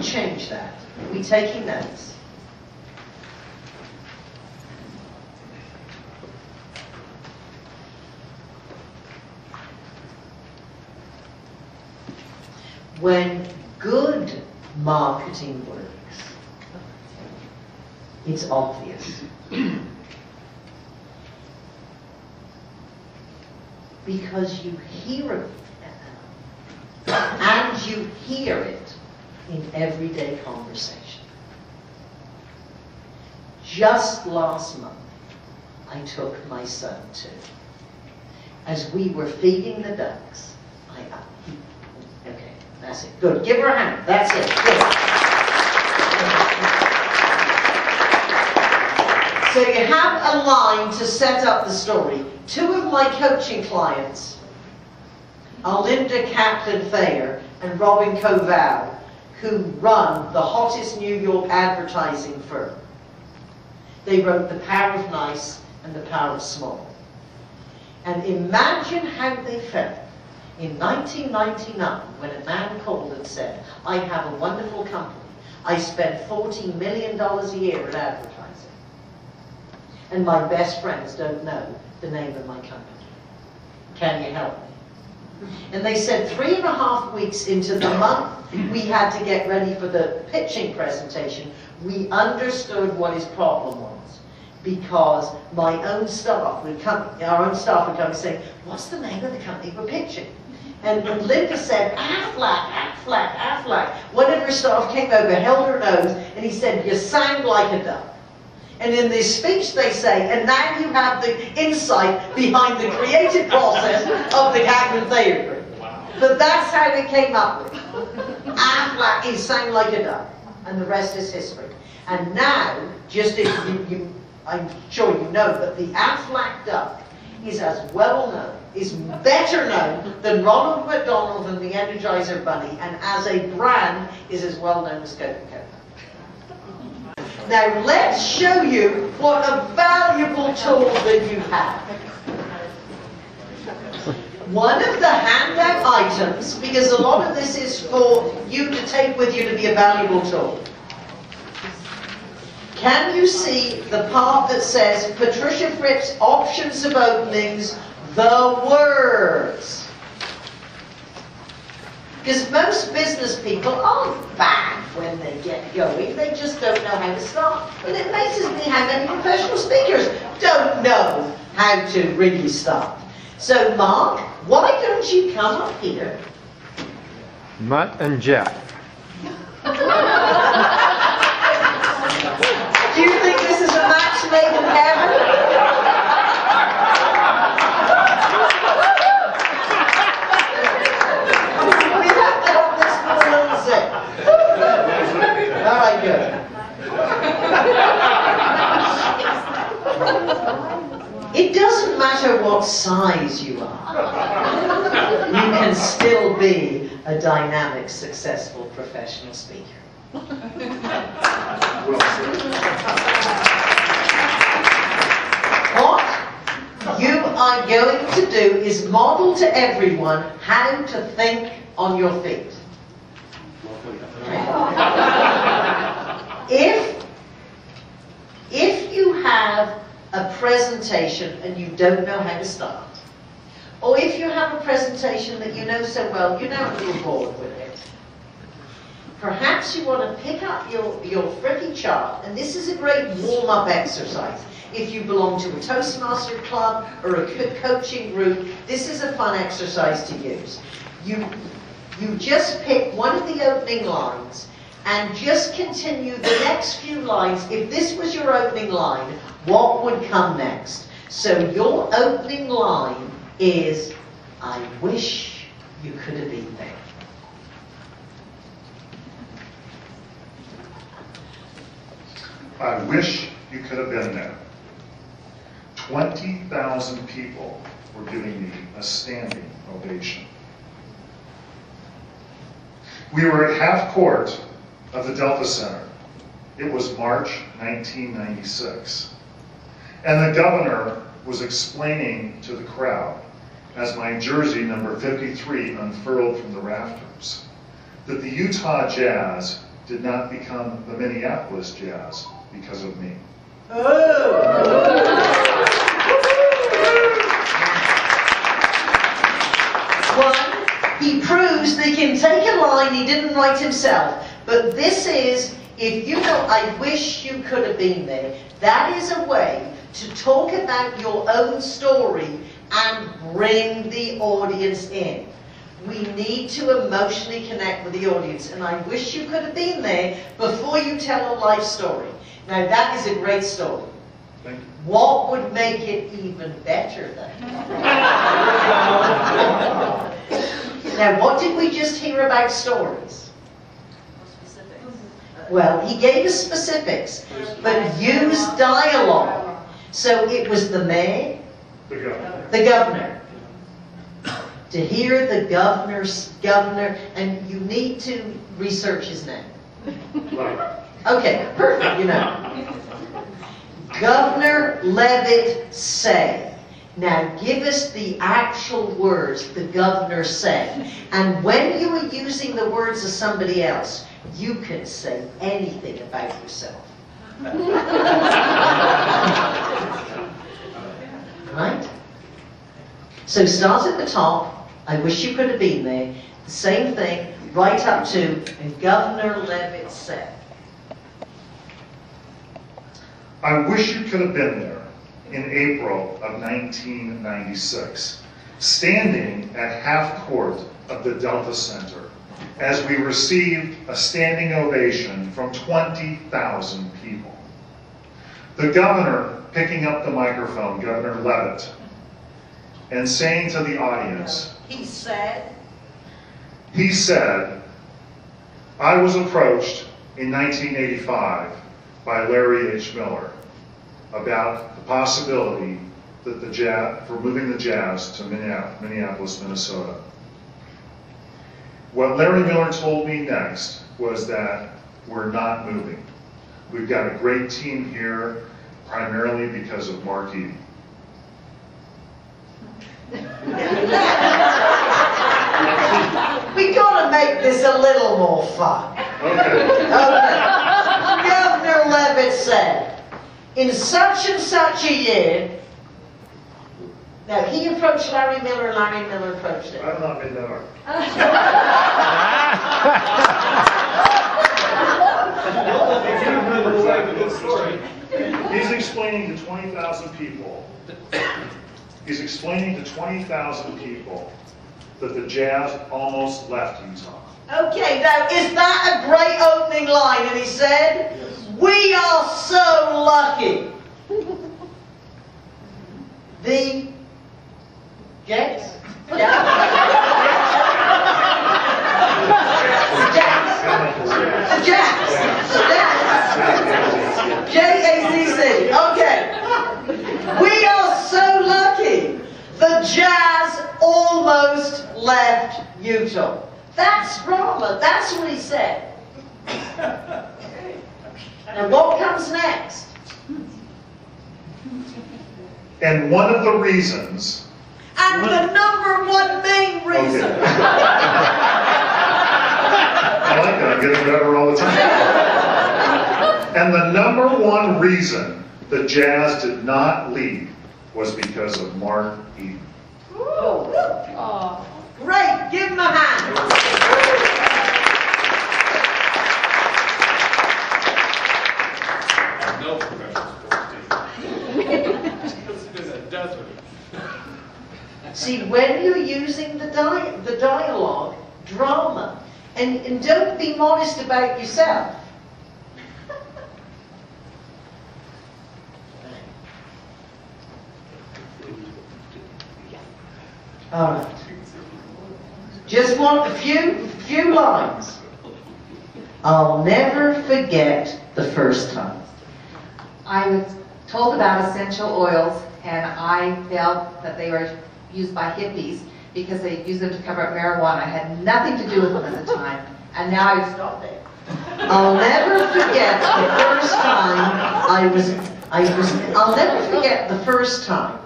we change that? Are we taking notes? When good marketing works, it's obvious. Because you hear it, and you hear it in everyday conversation. Just last month, I took my son to, as we were feeding the ducks, okay, that's it, good, give her a hand, that's it, good. So you have a line to set up the story. Two of my coaching clients are Linda Kaplan-Thayer and Robin Koval, who run the hottest New York advertising firm. They wrote The Power of Nice and The Power of Small. And imagine how they felt in 1999 when a man called and said, I have a wonderful company. I spend $40 million a year in advertising. And my best friends don't know the name of my company. Can you help me? And they said 3.5 weeks into the month, we had to get ready for the pitching presentation. We understood what his problem was, because my own staff would come, our own staff would come and say, what's the name of the company we're pitching? And Linda said, Aflac, Aflac, Aflac. One of her staff came over, held her nose, and he said, you sound like a duck. And in this speech they say, and now you have the insight behind the creative process of the Kaplan-Thayer group. Wow. But that's how they came up with it. Aflac is sound like a duck, and the rest is history. And now, just if I'm sure you know, but the Aflac duck is as well known, is better known than Ronald McDonald and the Energizer Bunny, and as a brand is as well known as Coca-Cola. Now let's show you what a valuable tool that you have. One of the handout items, because a lot of this is for you to take with you to be a valuable tool. Can you see the part that says Patricia Fripp's options of openings, the words? Because most business people aren't bad when they get going, they just don't know how to start. And it amazes me how many professional speakers don't know how to really start. So Mark, why don't you come up here? Mutt and Jeff. Do you think this is a match made in heaven? All right, good. It doesn't matter what size you are. You can still be a dynamic, successful professional speaker. What you are going to do is model to everyone how to think on your feet. If you have a presentation and you don't know how to start, or if you have a presentation that you know so well, you're now a little bored with it, perhaps you want to pick up your Frippy chart, and this is a great warm-up exercise. If you belong to a Toastmaster club or a coaching group, this is a fun exercise to use. You just pick one of the opening lines and just continue the next few lines. If this was your opening line, what would come next? So your opening line is, I wish you could have been there. I wish you could have been there. 20,000 people were giving me a standing ovation. We were at half court of the Delta Center. It was March 1996. And the governor was explaining to the crowd, as my jersey number 53 unfurled from the rafters, that the Utah Jazz did not become the Minneapolis Jazz because of me. One, he proves that he can take a line he didn't write himself, but this is, if you know, I wish you could have been there, that is a way to talk about your own story and bring the audience in. We need to emotionally connect with the audience, and I wish you could have been there before you tell a life story. Now that is a great story. Thank you. What would make it even better then? Now what did we just hear about stories? Well, he gave us specifics, but used dialogue. So it was the mayor, the governor. To hear the governor, and you need to research his name. Okay, perfect, you know. Governor Levitt say. Now give us the actual words the governor said. And when you are using the words of somebody else, you can say anything about yourself. Right? So start at the top. I wish you could have been there. The same thing, right up to, and Governor Levitt said. I wish you could have been there in April of 1996, standing at half court of the Delta Center as we received a standing ovation from 20,000 people. The governor picking up the microphone, Governor Levitt, and saying to the audience, He said, I was approached in 1985 by Larry H. Miller about the possibility that for moving the Jazz to Minneapolis, Minnesota. What Larry Miller told me next was that we're not moving. We've got a great team here, primarily because of Mark Eby. We gotta make this a little more fun. Okay. Governor Levitt said, in such and such a year, now he approached Larry Miller, Larry Miller approached him. I'm not in there. He's explaining to 20,000 people. He's explaining to 20,000 people that the Jazz almost left Utah. Okay, now is that a great opening line? And he said, we are so lucky. The Jets? The J-A-Z-Z. Okay. We are so lucky. The Jazz almost left Utah. That's drama. That's what he said. And what comes next? And one of the reasons... And the number one main reason. Okay. I like that. I'm getting better all the time. And the number one reason the Jazz did not leave was because of Mark Eby. Oh. Great. Give him a hand. No professional sports team. It's been a desert. See, when you're using the dialogue, drama, and don't be modest about yourself. All right. Just want a few lines. I'll never forget the first time. I was told about essential oils, and I felt that they were used by hippies because they used them to cover up marijuana. I had nothing to do with them at the time, and now I've stopped it. I'll never forget the first time I'll never forget the first time